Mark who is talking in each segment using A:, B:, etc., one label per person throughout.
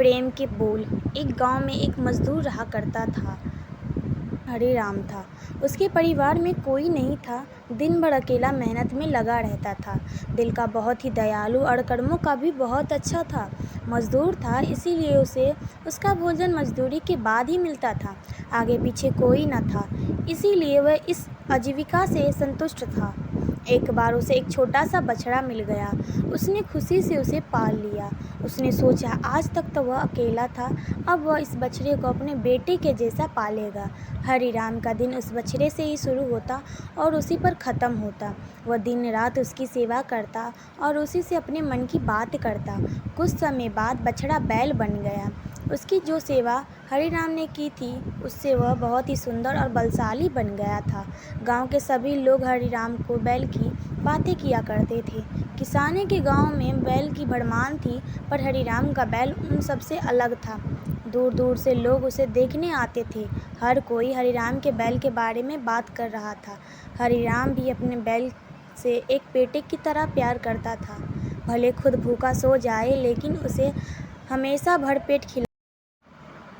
A: प्रेम के बोल। एक गांव में एक मजदूर रहा करता था। हरिराम था। उसके परिवार में कोई नहीं था। दिन भर अकेला मेहनत में लगा रहता था। दिल का बहुत ही दयालु और कर्मों का भी बहुत अच्छा था। मजदूर था, इसीलिए उसे उसका भोजन मजदूरी के बाद ही मिलता था। आगे पीछे कोई न था, इसीलिए वह इस आजीविका से संतुष्ट था। एक बार उसे एक छोटा सा बछड़ा मिल गया। उसने खुशी से उसे पाल लिया। उसने सोचा आज तक तो वह अकेला था, अब वह इस बछड़े को अपने बेटे के जैसा पालेगा। हरिराम का दिन उस बछड़े से ही शुरू होता और उसी पर ख़त्म होता। वह दिन रात उसकी सेवा करता और उसी से अपने मन की बात करता। कुछ समय बाद बछड़ा बैल बन गया। उसकी जो सेवा हरिराम ने की थी, उससे वह बहुत ही सुंदर और बलशाली बन गया था। गांव के सभी लोग हरिराम को बैल की बातें किया करते थे। किसानी के गांव में बैल की भरमार थी, पर हरिराम का बैल उन सबसे अलग था। दूर दूर से लोग उसे देखने आते थे। हर कोई हरिराम के बैल के बारे में बात कर रहा था। हरिराम भी अपने बैल से एक बेटे की तरह प्यार करता था। भले खुद भूखा सो जाए, लेकिन उसे हमेशा भरपेट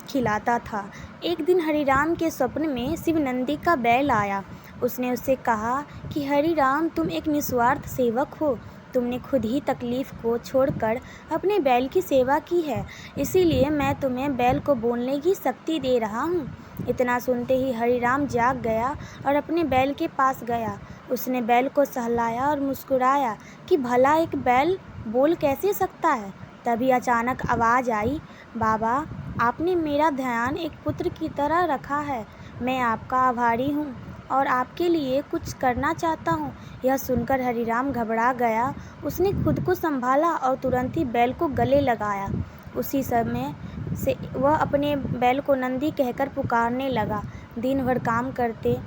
A: खिलाता था। एक दिन हरिराम के स्वप्न में शिव नंदी का बैल आया। उसने उससे कहा कि हरिराम, तुम एक निस्वार्थ सेवक हो। तुमने खुद ही तकलीफ को छोड़कर अपने बैल की सेवा की है, इसीलिए मैं तुम्हें बैल को बोलने की शक्ति दे रहा हूँ। इतना सुनते ही हरिराम जाग गया और अपने बैल के पास गया। उसने बैल को सहलाया और मुस्कुराया कि भला एक बैल बोल कैसे सकता है। तभी अचानक आवाज़ आई, बाबा, आपने मेरा ध्यान एक पुत्र की तरह रखा है। मैं आपका आभारी हूँ और आपके लिए कुछ करना चाहता हूँ। यह सुनकर हरिराम घबरा गया। उसने खुद को संभाला और तुरंत ही बैल को गले लगाया। उसी समय से वह अपने बैल को नंदी कहकर पुकारने लगा। दिन भर काम करते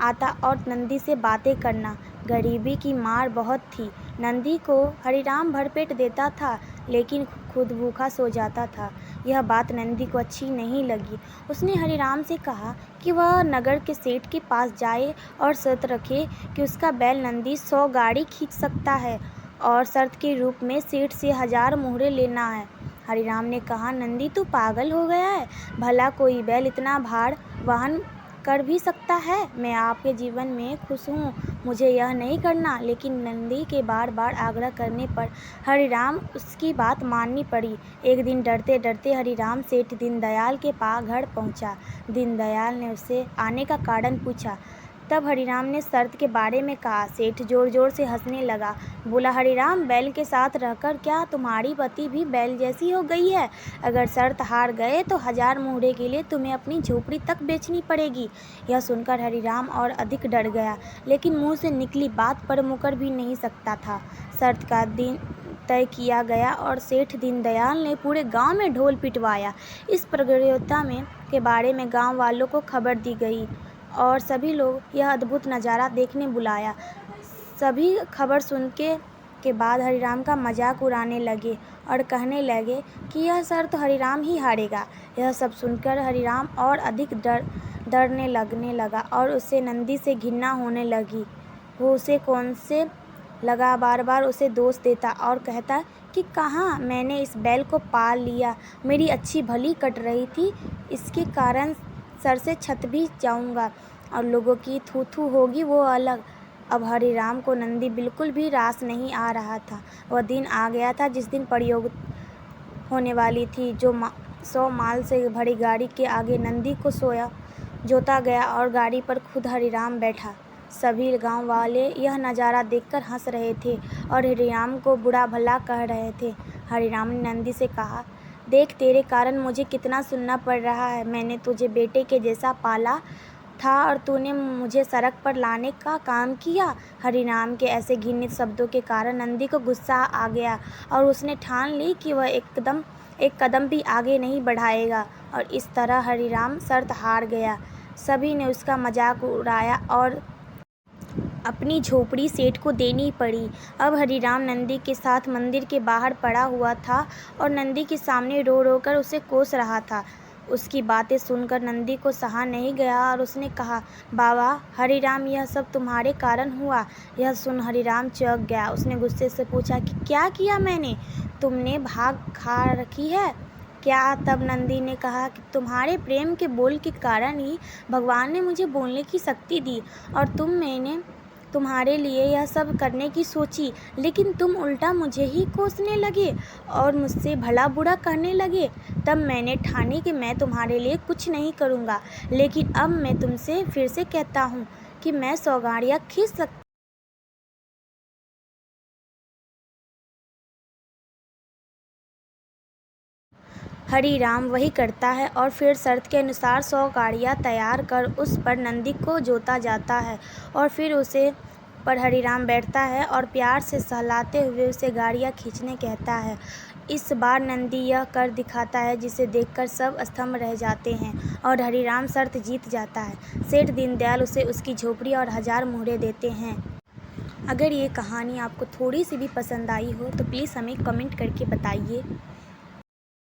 A: आता और नंदी से बातें करना। गरीबी की मार बहुत थी। नंदी को हरिराम भरपेट देता था, लेकिन खुद भूखा सो जाता था। यह बात नंदी को अच्छी नहीं लगी। उसने हरिराम से कहा कि वह नगर के सेठ के पास जाए और शर्त रखे कि उसका बैल नंदी 100 गाड़ी खींच सकता है और शर्त के रूप में सेठ से 1000 मोहरे लेना है। हरिराम ने कहा, नंदी तू पागल हो गया है? भला कोई बैल इतना भार वहन कर भी सकता है? मैं आपके जीवन में खुश हूँ, मुझे यह नहीं करना। लेकिन नंदी के बार बार आग्रह करने पर हरिराम उसकी बात माननी पड़ी। एक दिन डरते डरते हरिराम सेठ दीनदयाल के पास घर पहुँचा। दीनदयाल ने उससे आने का कारण पूछा। तब हरिराम ने शर्त के बारे में कहा। सेठ जोर जोर से हंसने लगा। बोला, हरिराम, बैल के साथ रहकर क्या तुम्हारी पति भी बैल जैसी हो गई है? अगर शर्त हार गए तो 1000 मोहरे के लिए तुम्हें अपनी झोपड़ी तक बेचनी पड़ेगी। यह सुनकर हरिराम और अधिक डर गया, लेकिन मुंह से निकली बात पर मुकर भी नहीं सकता था। शर्त का दिन तय किया गया और सेठ दीनदयाल ने पूरे गांव में ढोल पिटवाया। इस प्रतियोगिता के बारे में गांव वालों को खबर दी गई और सभी लोग यह अद्भुत नज़ारा देखने बुलाया। सभी खबर के बाद हरिराम का मजाक उड़ाने लगे और कहने लगे कि यह शर्त हरिराम ही हारेगा। यह सब सुनकर हरिराम और अधिक डरने लगने लगा और उससे नंदी से घृणा होने लगी। वो उसे कौन से लगा बार बार उसे दोष देता और कहता कि कहाँ मैंने इस बैल को पाल लिया, मेरी अच्छी भली कट रही थी, इसके कारण सर से छत भी जाऊंगा और लोगों की थू थू होगी वो अलग। अब हरिराम को नंदी बिल्कुल भी रास नहीं आ रहा था। वह दिन आ गया था जिस दिन प्रतियोगिता होने वाली थी। 100 माल से भरी गाड़ी के आगे नंदी को जोता गया और गाड़ी पर खुद हरिराम बैठा। सभी गांव वाले यह नज़ारा देखकर हंस रहे थे और हरिराम को बुरा भला कह रहे थे। हरिराम ने नंदी से कहा, देख, तेरे कारण मुझे कितना सुनना पड़ रहा है। मैंने तुझे बेटे के जैसा पाला था और तूने मुझे सड़क पर लाने का काम किया। हरिराम के ऐसे घृणित शब्दों के कारण नंदी को गुस्सा आ गया और उसने ठान ली कि वह एक कदम भी आगे नहीं बढ़ाएगा और इस तरह हरिराम शर्त हार गया। सभी ने उसका मजाक उड़ाया और अपनी झोपड़ी सेठ को देनी पड़ी। अब हरिराम नंदी के साथ मंदिर के बाहर पड़ा हुआ था और नंदी के सामने रो रो कर उसे कोस रहा था। उसकी बातें सुनकर नंदी को सहा नहीं गया और उसने कहा, बाबा, हरिराम, यह सब तुम्हारे कारण हुआ। यह सुन हरिराम चौंक गया। उसने गुस्से से पूछा कि क्या किया मैंने? तुमने भाग खा रखी है? क्या? तब नंदी ने कहा कि तुम्हारे प्रेम के बोल के कारण ही भगवान ने मुझे बोलने की शक्ति दी और मैंने तुम्हारे लिए यह सब करने की सोची, लेकिन तुम उल्टा मुझे ही कोसने लगे और मुझसे भला बुरा कहने लगे। तब मैंने ठानी कि मैं तुम्हारे लिए कुछ नहीं करूँगा, लेकिन अब मैं तुमसे फिर से कहता हूँ कि मैं 100 गाड़ियाँ खींच सकता। हरिराम वही करता है और फिर शर्त के अनुसार 100 गाड़ियाँ तैयार कर उस पर नंदी को जोता जाता है और फिर उसे पर हरिराम बैठता है और प्यार से सहलाते हुए उसे गाड़ियाँ खींचने कहता है। इस बार नंदी यह कर दिखाता है जिसे देखकर सब स्तंभ रह जाते हैं और हरिराम शर्त जीत जाता है। सेठ दीनदयाल उसे उसकी झोपड़ी और 1000 मुहरें देते हैं। अगर ये कहानी आपको थोड़ी सी भी पसंद आई हो तो प्लीज़ हमें कमेंट करके बताइए।